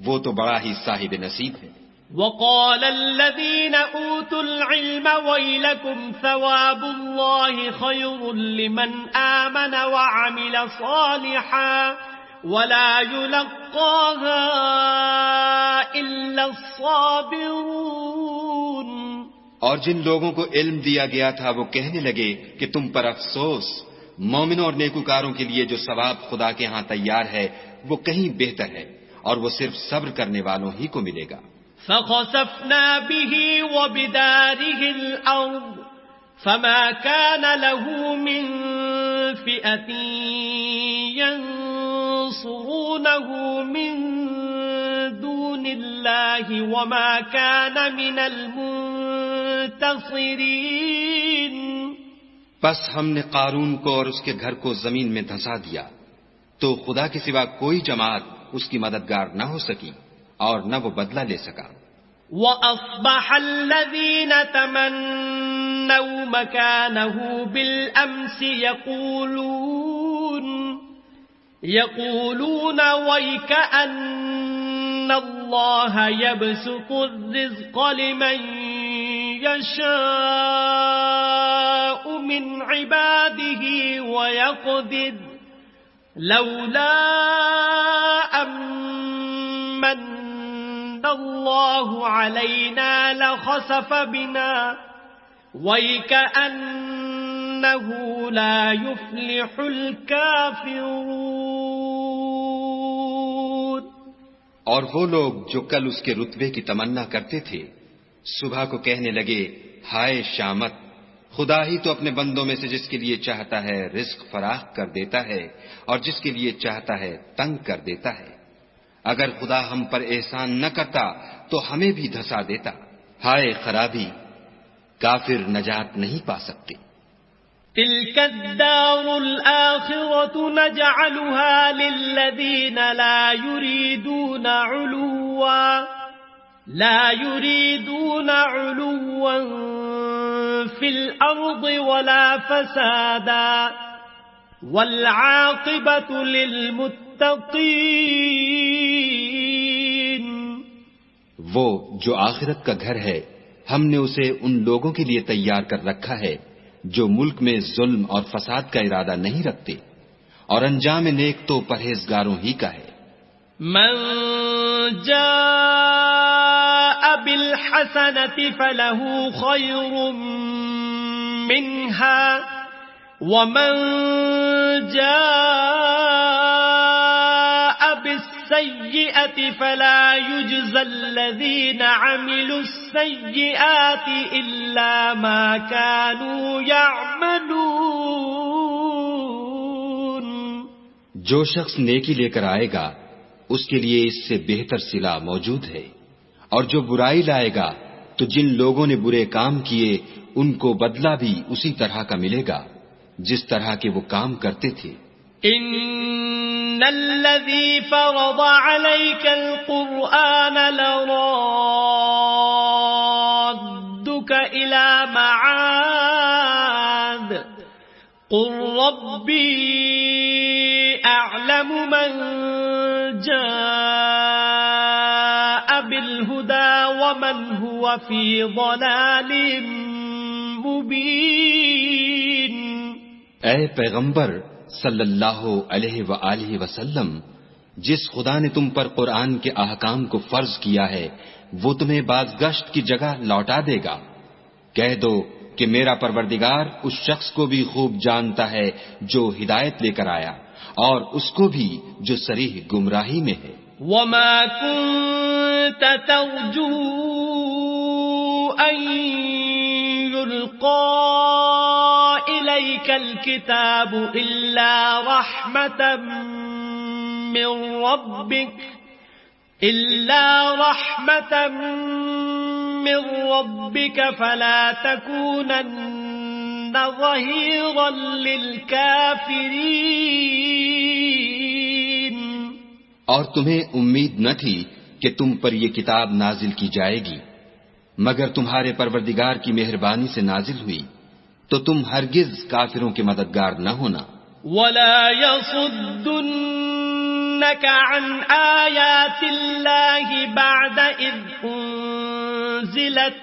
وہ تو بڑا ہی صاحب نصیب ہے.
وقال الذين اوتوا العلم ويلكم ثواب الله خير لمن آمن وعمل صالحا ولا يلقاها الا الصابرون.
اور جن لوگوں کو علم دیا گیا تھا وہ کہنے لگے کہ تم پر افسوس، مومنوں اور نیکوکاروں کے لیے جو ثواب خدا کے ہاں تیار ہے وہ کہیں بہتر ہے، اور وہ صرف صبر کرنے والوں ہی کو ملے گا.
فخسفنا به وبداره الأرض فما كان له من فئة ينصرونه من دون الله وما كان من المنتصرين.
بس ہم نے قارون کو اور اس کے گھر کو زمین میں دھنسا دیا، تو خدا کے سوا کوئی جماعت اس کی مددگار نہ ہو سکی اور نہ وہ بدلہ لے سکا.
وَأَصْبَحَ الَّذِينَ تَمَنَّوْا مَكَانَهُ بِالْأَمْسِ يَقُولُونَ وَيْكَأَنَّ اللَّهَ يَبْسُطُ الرِّزْقَ لِمَن يَشَاءُ مِنْ عِبَادِهِ وَيَقْدِرُ لَوْلَا أَمَّنَّ مَنَّ اللَّهُ عَلَيْنَا لَخَسَفَ بِنَا وَيْكَأَنَّهُ لَا يُفْلِحُ الْكَافِرُونَ۔
اور وہ لوگ جو کل اس کے رتبے کی تمنا کرتے تھے صبح کو کہنے لگے ہائے شامت، خدا ہی تو اپنے بندوں میں سے جس کے لیے چاہتا ہے رزق فراخ کر دیتا ہے اور جس کے لیے چاہتا ہے تنگ کر دیتا ہے۔ اگر خدا ہم پر احسان نہ کرتا تو ہمیں بھی دھسا دیتا۔ ہائے خرابی، کافر نجات نہیں پا سکتے۔
تلك الدار الآخرة نجعلها للذين لا يريدون علوا في الأرض ولا فسادا والعاقبة للمتقين۔
وہ جو آخرت کا گھر ہے ہم نے اسے ان لوگوں کے لیے تیار کر رکھا ہے جو ملک میں ظلم اور فساد کا ارادہ نہیں رکھتے، اور انجام نیک تو پرہیزگاروں ہی کا ہے۔
من جاء بالحسنة فله خير منها ومن جاء بالسيئة فلا يجزى الذين عملوا السيئات إلا ما كانوا يعملون۔
جو شخص نیکی لے کر آئے گا اس کے لیے اس سے بہتر صلہ موجود ہے، اور جو برائی لائے گا تو جن لوگوں نے برے کام کیے ان کو بدلہ بھی اسی طرح کا ملے گا جس طرح کے وہ کام کرتے تھے۔
ان الذي فرض عليك القرآن لرادك الى معاد قل ربي اعلم من جاء بالهدى ومن هو في ضلال مبين۔
اے پیغمبر صلی اللہ علیہ وآلہ وسلم، جس خدا نے تم پر قرآن کے احکام کو فرض کیا ہے وہ تمہیں بازگشت کی جگہ لوٹا دے گا۔ کہہ دو کہ میرا پروردگار اس شخص کو بھی خوب جانتا ہے جو ہدایت لے کر آیا اور اس کو بھی جو صریح گمراہی میں ہے۔
وما كنت ترجو أن يلقى إليك الكتاب إلا رحمة من ربك فلا تكونن ظهيرا للكافرين۔
اور تمہیں امید نہ تھی کہ تم پر یہ کتاب نازل کی جائے گی مگر تمہارے پروردگار کی مہربانی سے نازل ہوئی، تو تم ہرگز کافروں کے مددگار نہ ہونا۔
وَلَا يَصُدُّنَّكَ عَنْ آيَاتِ اللَّهِ بَعْدَ إِذْ أُنزِلَتْ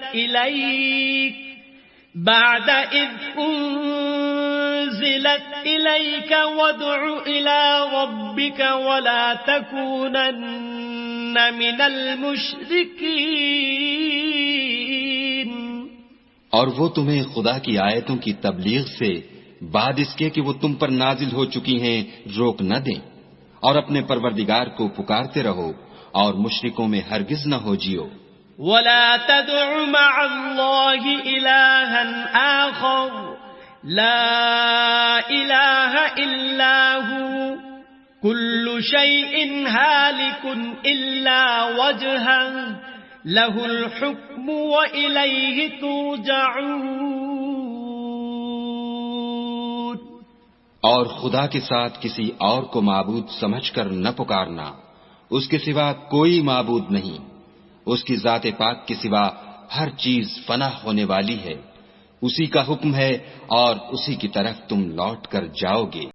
إِلَيْكَ وَادْعُ إِلَى رَبِّكَ وَلَا تَكُونَنَّ مِنَ الْمُشْرِكِينَ۔
اور وہ تمہیں خدا کی آیتوں کی تبلیغ سے بعد اس کے کہ وہ تم پر نازل ہو چکی ہیں روک نہ دیں، اور اپنے پروردگار کو پکارتے رہو اور مشرکوں میں ہرگز نہ ہو جیو۔
وَلَا تَدْعُ مَعَ اللَّهِ إِلَٰهًا آخَرَ لَا إِلَٰهَ إِلَّا هُوَ كُلُّ شَيْءٍ هَالِكٌ إِلَّا وَجْهَهُ لَهُ الْحُكْمُ وَإِلَيْهِ تُرْجَعُونَ۔
اور خدا کے ساتھ کسی اور کو معبود سمجھ کر نہ پکارنا، اس کے سوا کوئی معبود نہیں، اس کی ذات پاک کے سوا ہر چیز فنا ہونے والی ہے، اسی کا حکم ہے اور اسی کی طرف تم لوٹ کر جاؤ گے۔